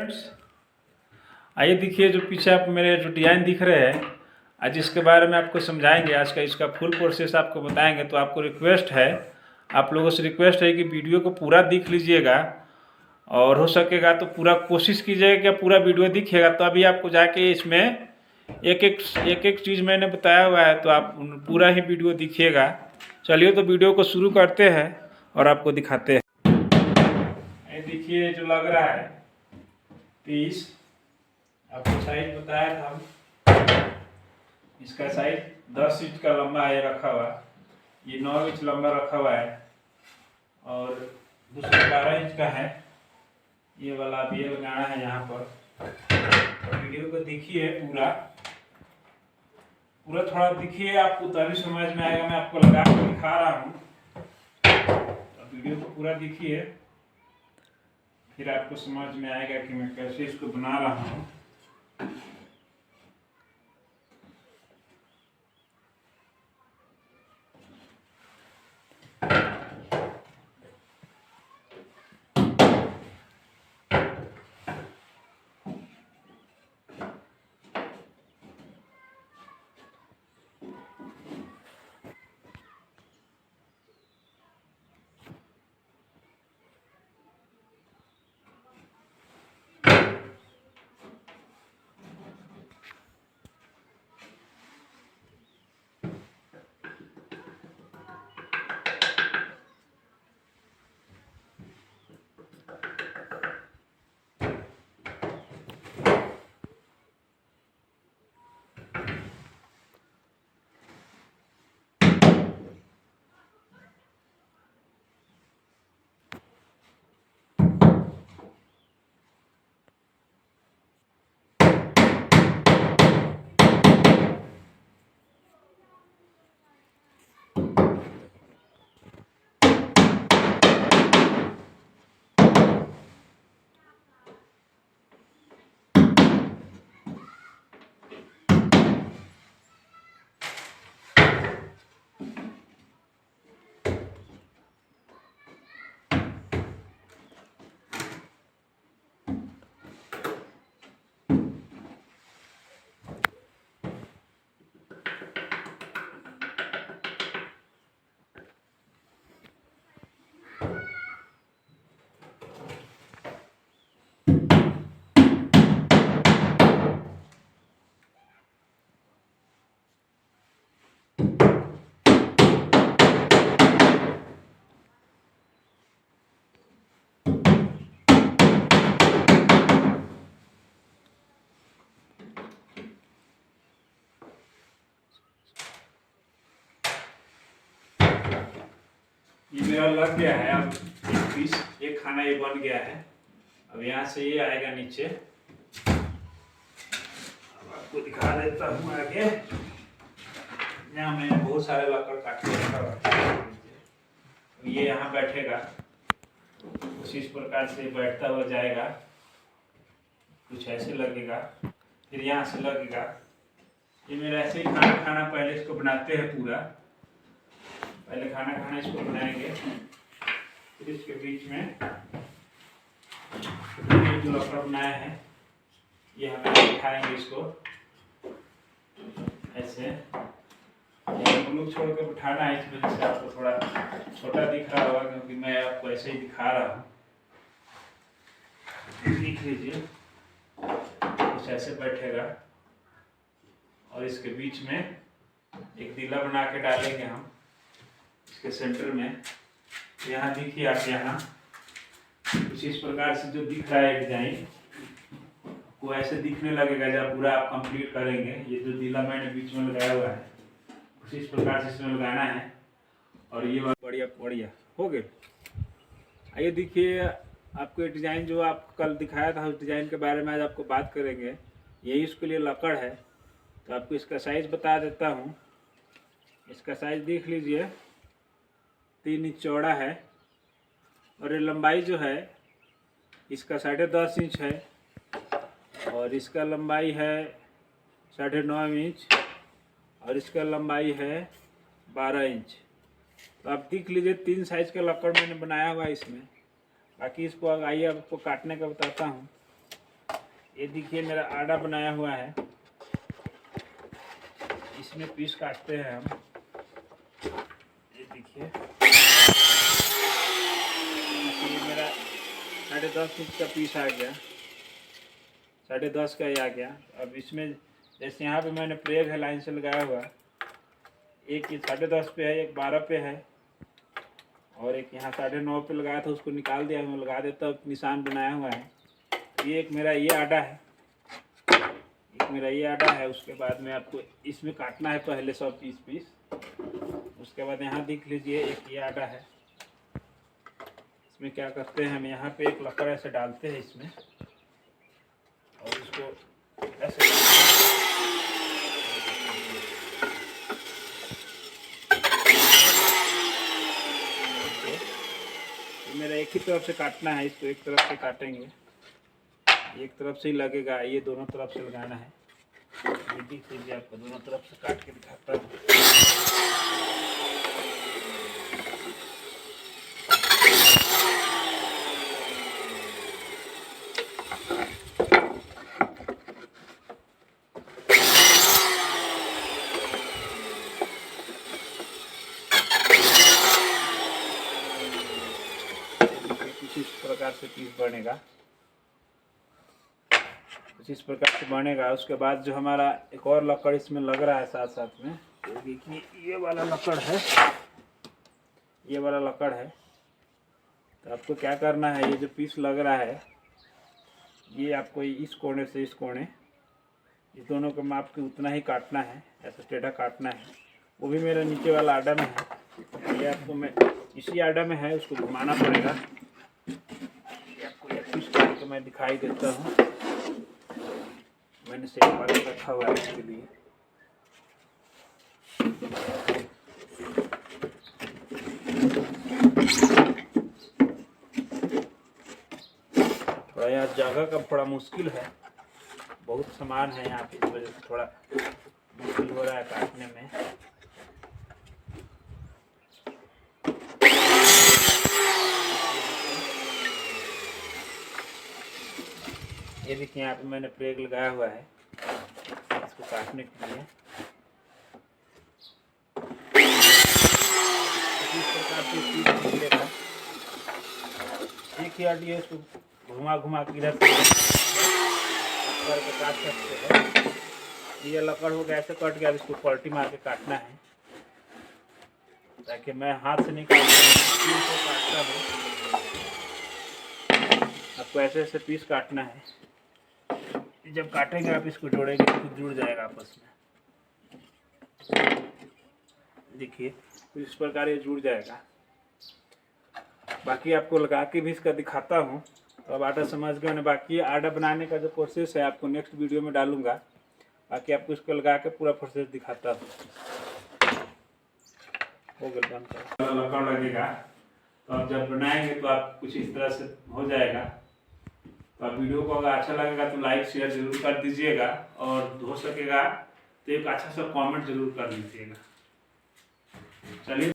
Friends, आइए देखिए जो पीछे आप मेरे जो डिज़ाइन दिख रहे हैं, आज इसके बारे में आपको समझाएंगे। आज का इसका फुल प्रोसेस आपको बताएंगे। तो आपको रिक्वेस्ट है, आप लोगों से रिक्वेस्ट है कि वीडियो को पूरा देख लीजिएगा और हो सकेगा तो पूरा कोशिश कीजिएगा कि पूरा वीडियो दिखेगा। तो अभी आपको जाके इसमें एक एक चीज़ मैंने बताया हुआ है, तो आप पूरा ही वीडियो दिखिएगा। चलिए तो वीडियो को शुरू करते हैं और आपको दिखाते हैं। ये देखिए जो लग रहा है पीस, आपको साइज बताया था हम। इसका साइज 10 इंच का लंबा है रखा हुआ, ये 9 इंच लंबा रखा हुआ है और दूसरा 12 इंच का है। ये वाला अब ये लगाना है यहाँ पर। वीडियो को देखिए पूरा थोड़ा दिखिए, आपको तभी समझ में आएगा। मैं आपको लगा कर दिखा रहा हूँ, तो वीडियो को पूरा देखिए, फिर आपको समझ में आएगा कि मैं कैसे इसको बना रहा हूँ। ये मेरा लग गया है। अब एक पीस, एक खाना ये बन गया है। अब यहाँ से ये आएगा नीचे। अब आपको दिखा देता हूँ आगे। यहाँ मैंने बहुत सारे लकड़ काट के रखा हुआ है। ये यहाँ बैठेगा, कुछ इस प्रकार से बैठता हुआ जाएगा, कुछ ऐसे लगेगा, फिर यहाँ से लगेगा। ये मेरा ऐसे ही खाना पहले इसको बनाते हैं पूरा। पहले खाना इसको बनाएंगे, फिर इसके बीच में ये जो लकड़ बनाया है ये हमें दिखाएंगे इसको ऐसे। हम लोग छोड़ के उठाना है, इस वजह से आपको थोड़ा छोटा दिख रहा होगा, क्योंकि मैं आपको ऐसे ही दिखा रहा हूँ। देख लीजिए, कुछ ऐसे बैठेगा और इसके बीच में एक दिला बना के डालेंगे हम इसके सेंटर में। यहाँ देखिए आप, यहाँ कुछ इस प्रकार से जो दिख रहा है डिजाइन, वो ऐसे दिखने लगेगा जब पूरा आप कंप्लीट करेंगे। ये जो दिला मैंने बीच में लगाया हुआ है, कुछ इस प्रकार से इसमें लगाना है। और ये बढ़िया हो गए। आइए देखिए, आपको डिज़ाइन जो आप कल दिखाया था उस डिज़ाइन के बारे में आज आपको बात करेंगे। यही उसके लिए लकड़ है। तो आपको इसका साइज़ बता देता हूँ। इसका साइज़ देख लीजिए, 3 इंच चौड़ा है और ये लंबाई जो है इसका 10.5 इंच है और इसका लंबाई है 9.5 इंच और इसका लंबाई है 12 इंच। तो आप देख लीजिए, 3 साइज़ का लकड़ मैंने बनाया हुआ है इसमें। बाकी इसको आइए आपको काटने का बताता हूँ। ये देखिए मेरा आटा बनाया हुआ है, इसमें पीस काटते हैं हम। ये देखिए ये मेरा 10.5 इंच का पीस आ गया, 10.5 का ही आ गया। अब इसमें जैसे यहाँ पे मैंने प्लेग है लाइन से लगाया हुआ, एक ये 10.5 पे है, एक 12 पे है, और एक यहाँ 9.5 पे लगाया था, उसको निकाल दिया, मैं लगा देता हूँ, निशान बनाया हुआ है। ये एक मेरा ये आटा है, एक मेरा ये आटा है। उसके बाद में आपको इसमें काटना है पहले सब पीस। उसके बाद यहाँ देख लीजिए एक ये आटा है। इसमें क्या करते हैं हम, यहाँ पे एक लकड़ ऐसे डालते हैं इसमें, और इसको ऐसे मेरा एक ही तरफ से काटना है, इसको एक तरफ से काटेंगे, एक तरफ से ही लगेगा, ये दोनों तरफ से लगाना है। ये देख लीजिए, आपको दोनों तरफ से काट के दिखाता हूँ। इस प्रकार से पीस बनेगा, कुछ इस प्रकार से बनेगा। उसके बाद जो हमारा एक और लकड़ इसमें लग रहा है साथ साथ में, तो देखिए ये वाला लकड़ है, ये वाला लकड़ है। तो आपको क्या करना है, ये जो पीस लग रहा है, ये आपको इस कोने से इस कोने, इस दोनों के माप के उतना ही काटना है, ऐसा टेढ़ा काटना है। वो भी मेरा नीचे वाला आटा में है, ये आपको मैं इसी आटा में है, उसको घुमाना पड़ेगा। आपको ये पीस काट के मैं दिखाई देता हूँ, मैंने सेट करके रखा हुआ है इसके लिए। थोड़ा यहाँ जगह का थोड़ा मुश्किल है, बहुत सामान है यहाँ पे, इस वजह से थोड़ा मुश्किल हो रहा है काटने में। ये देखिए यहाँ पे मैंने प्लेग लगाया हुआ है इसको काटने के लिए। इस प्रकार से मिलेगा, एक ही आटी है, इसको घुमा घुमा के इधर करके काट सकते हैं। ये लकड़ हो गया, ऐसे कट गया, अब इसको पलटी मार के काटना है, ताकि मैं हाथ से नहीं काटता हूँ। आपको ऐसे ऐसे पीस काटना है, जब काटेंगे आप इसको जोड़ेंगे तो जुड़ जाएगा आपस में। देखिए इस प्रकार ये जुड़ जाएगा। बाकी आपको लगा के भी इसका दिखाता हूँ, तो अब आटा समझ गए ना। बाकी आटा बनाने का जो प्रोसेस है आपको नेक्स्ट वीडियो में डालूंगा, बाकी आपको इसको लगा के पूरा प्रोसेस दिखाता हूँ। हो गया लकड़ लगेगा, तो आप जब बनाएंगे तो आप कुछ इस तरह से हो जाएगा। तो आप वीडियो को अगर अच्छा लगेगा तो लाइक शेयर जरूर कर दीजिएगा, और हो सकेगा तो एक अच्छा सा कमेंट जरूर कर दीजिएगा। चलिए।